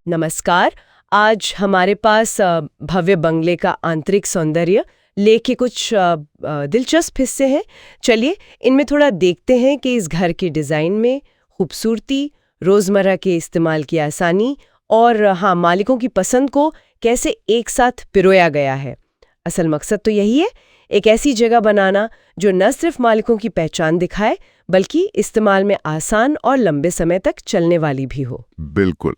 नमस्कार। आज हमारे पास भव्य बंगले का आंतरिक सौंदर्य लेख के कुछ दिलचस्प हिस्से हैं। चलिए इनमें थोड़ा देखते हैं कि इस घर के डिज़ाइन में खूबसूरती, रोज़मर्रा के इस्तेमाल की आसानी और हाँ, मालिकों की पसंद को कैसे एक साथ पिरोया गया है। असल मकसद तो यही है, एक ऐसी जगह बनाना जो न सिर्फ मालिकों की पहचान दिखाए बल्कि इस्तेमाल में आसान और लंबे समय तक चलने वाली भी हो। बिल्कुल।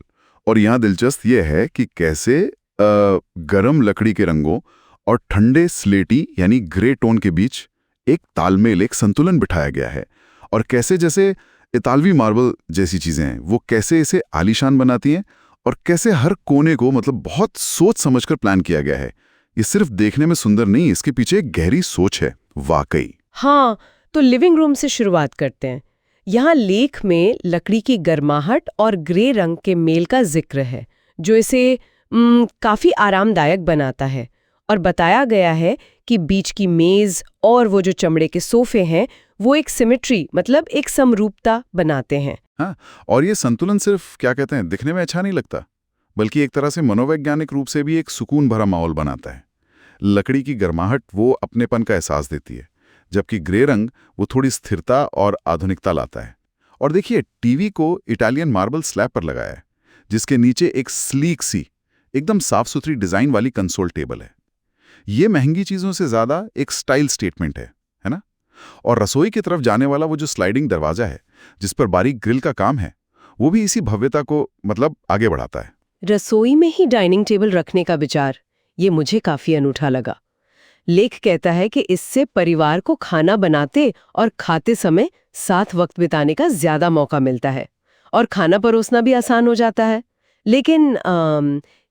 और यहाँ दिलचस्प ये है कि कैसे गरम लकड़ी के रंगों और ठंडे स्लेटी यानी ग्रे टोन के बीच एक तालमेल, एक संतुलन बिठाया गया है। और कैसे जैसे इतालवी मार्बल जैसी चीजें हैं वो कैसे इसे आलीशान बनाती हैं और कैसे हर कोने को मतलब बहुत सोच समझकर प्लान किया गया है। ये सिर्फ देखने में सुंदर नहीं, इसके पीछे एक गहरी सोच है वाकई। हाँ, तो लिविंग रूम से शुरुआत करते हैं। यहाँ लेख में लकड़ी की गर्माहट और ग्रे रंग के मेल का जिक्र है जो इसे काफी आरामदायक बनाता है। और बताया गया है कि बीच की मेज और वो जो चमड़े के सोफे हैं वो एक सिमेट्री मतलब एक समरूपता बनाते हैं। हाँ, और ये संतुलन सिर्फ क्या कहते हैं दिखने में अच्छा नहीं लगता, बल्कि एक तरह से मनोवैज्ञानिक रूप से भी एक सुकून भरा माहौल बनाता है। लकड़ी की गर्माहट वो अपनेपन का एहसास देती है, जबकि ग्रे रंग वो थोड़ी स्थिरता और आधुनिकता लाता है। और देखिए, टीवी को इटालियन मार्बल स्लैब पर लगाया है, जिसके नीचे एक स्लीक सी एकदम साफ सुथरी डिजाइन वाली कंसोल टेबल है। ये महंगी चीजों से ज्यादा एक स्टाइल स्टेटमेंट है ना? और रसोई की तरफ जाने वाला वो जो स्लाइडिंग दरवाजा है जिस पर बारीक ग्रिल का काम है, वो भी इसी भव्यता को मतलब आगे बढ़ाता है। रसोई में ही डाइनिंग टेबल रखने का विचार, ये मुझे काफी अनूठा लगा। लेख कहता है कि इससे परिवार को खाना बनाते और खाते समय साथ वक्त बिताने का ज्यादा मौका मिलता है और खाना परोसना भी आसान हो जाता है। लेकिन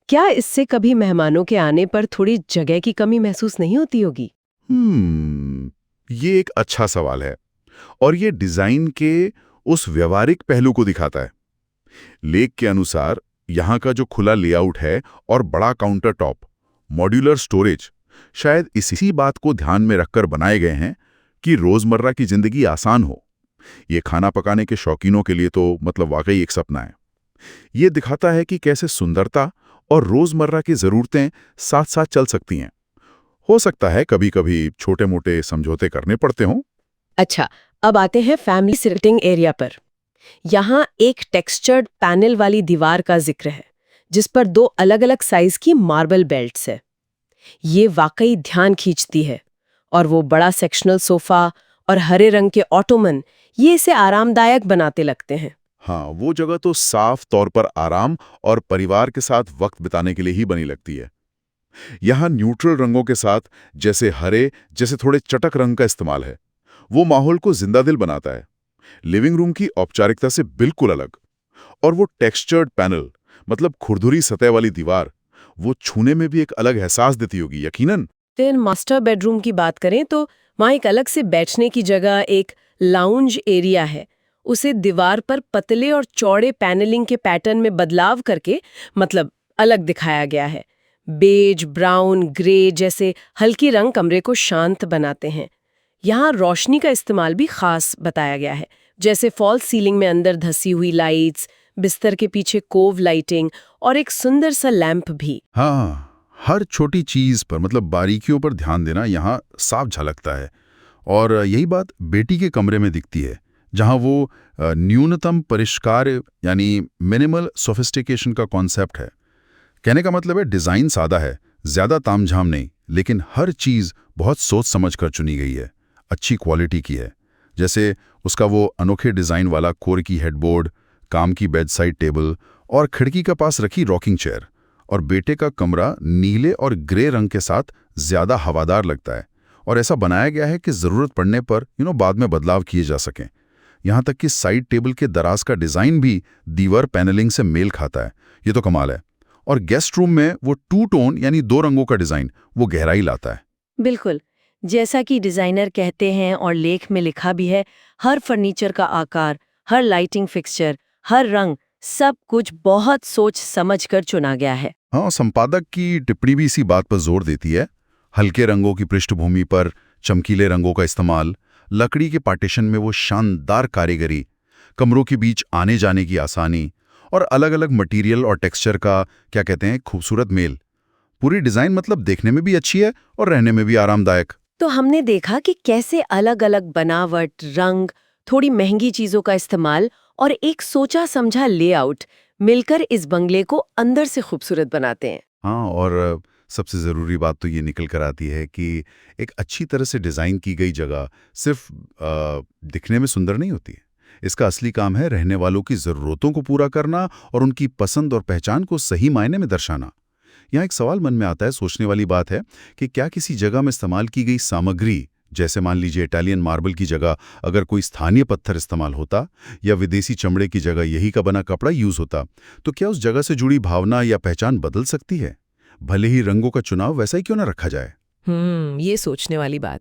क्या इससे कभी मेहमानों के आने पर थोड़ी जगह की कमी महसूस नहीं होती होगी? ये एक अच्छा सवाल है और ये डिजाइन के उस व्यवहारिक पहलू को दिखाता है। लेख के अनुसार यहाँ का जो खुला लेआउट है और बड़ा काउंटर टॉप, मॉड्यूलर स्टोरेज शायद इसी बात को ध्यान में रखकर बनाए गए हैं कि रोजमर्रा की जिंदगी आसान हो। ये खाना पकाने के शौकीनों के लिए तो मतलब वाकई एक सपना है। ये दिखाता है कि कैसे सुंदरता और रोजमर्रा की जरूरतें साथ साथ चल सकती हैं। हो सकता है कभी-कभी छोटे-मोटे समझौते करने पड़ते हों। अच्छा, अब आते हैं फैमिली सिटिंग एरिया पर। यहाँ एक टेक्सचर्ड पैनल वाली दीवार का जिक्र है जिस पर दो अलग-अलग साइज की मार्बल बेल्ट्स है। ये वाकई ध्यान खींचती है और वो बड़ा सेक्शनल सोफा और हरे रंग के ऑटोमन ये इसे आरामदायक बनाते लगते हैं। हाँ, वो जगह तो साफ तौर पर आराम और परिवार के साथ वक्त बिताने के लिए ही बनी लगती है। यहाँ न्यूट्रल रंगों के साथ जैसे हरे जैसे थोड़े चटक रंग का इस्तेमाल है, वो माहौल को जिंदा दिल बनाता है। लिविंग रूम की औपचारिकता से बिल्कुल अलग। और वो टेक्सचर्ड पैनल मतलब खुरदुरी सतह वाली दीवार, वो छूने में भी एक अलग एहसास देती होगी यकीनन। फिर मास्टर बेडरूम की बात करें तो वहाँ एक अलग से बैठने की जगह, एक लाउंज एरिया है। उसे दीवार पर पतले और चौड़े पैनलिंग के पैटर्न में बदलाव करके मतलब अलग दिखाया गया है। बेज, ब्राउन, ग्रे जैसे हल्के रंग कमरे को शांत बनाते हैं। यहाँ रोशनी का इस्तेमाल भी खास बताया गया है, जैसे फॉल्स सीलिंग में अंदर धसी हुई लाइट्स, बिस्तर के पीछे कोव लाइटिंग और एक सुंदर सा लैंप भी। हाँ, हर छोटी चीज पर मतलब बारीकियों पर ध्यान देना यहाँ साफ झलकता है। और यही बात बेटी के कमरे में दिखती है, जहाँ वो न्यूनतम परिष्कार यानी मिनिमल सोफिस्टिकेशन का कॉन्सेप्ट है। कहने का मतलब है डिजाइन सादा है, ज्यादा तामझाम नहीं, लेकिन हर चीज बहुत सोच समझ कर चुनी गई है, अच्छी क्वालिटी की है। जैसे उसका वो अनोखे डिजाइन वाला कोर की हेडबोर्ड, काम की बेड साइड टेबल और खिड़की के पास रखी रॉकिंग चेयर। और बेटे का कमरा नीले और ग्रे रंग के साथ ज्यादा हवादार लगता है और ऐसा बनाया गया है कि जरूरत पड़ने पर बाद में बदलाव किए जा सकें। यहाँ तक कि साइड टेबल के दराज का डिजाइन भी दीवार पैनलिंग से मेल खाता है। ये तो कमाल है। और गेस्ट रूम में वो टू टोन यानी दो रंगों का डिजाइन वो गहराई लाता है। बिल्कुल, जैसा कि डिजाइनर कहते हैं और लेख में लिखा भी है, हर फर्नीचर का आकार, हर लाइटिंग फिक्सचर, हर रंग, सब कुछ बहुत सोच समझ कर चुना गया है। हाँ, संपादक की टिप्पणी भी इसी बात पर जोर देती है। हल्के रंगों की पृष्ठभूमि पर चमकीले रंगों का इस्तेमाल, लकड़ी के पार्टीशन में वो शानदार कारीगरी, कमरों के बीच आने जाने की आसानी और अलग-अलग मटेरियल और टेक्सचर का क्या कहते हैं खूबसूरत मेल। पूरी डिजाइन मतलब देखने में भी अच्छी है और रहने में भी आरामदायक। तो हमने देखा कि कैसे अलग-अलग बनावट, रंग, थोड़ी महंगी चीजों का इस्तेमाल और एक सोचा समझा लेआउट मिलकर इस बंगले को अंदर से खूबसूरत बनाते हैं। हाँ, और सबसे ज़रूरी बात तो ये निकल कर आती है कि एक अच्छी तरह से डिज़ाइन की गई जगह सिर्फ दिखने में सुंदर नहीं होती है। इसका असली काम है रहने वालों की ज़रूरतों को पूरा करना और उनकी पसंद और पहचान को सही मायने में दर्शाना। यहाँ एक सवाल मन में आता है, सोचने वाली बात है कि क्या किसी जगह में इस्तेमाल की गई सामग्री, जैसे मान लीजिए इटालियन मार्बल की जगह अगर कोई स्थानीय पत्थर इस्तेमाल होता या विदेशी चमड़े की जगह यही का बना कपड़ा यूज़ होता, तो क्या उस जगह से जुड़ी भावना या पहचान बदल सकती है? भले ही रंगों का चुनाव वैसा ही क्यों ना रखा जाए। ये सोचने वाली बात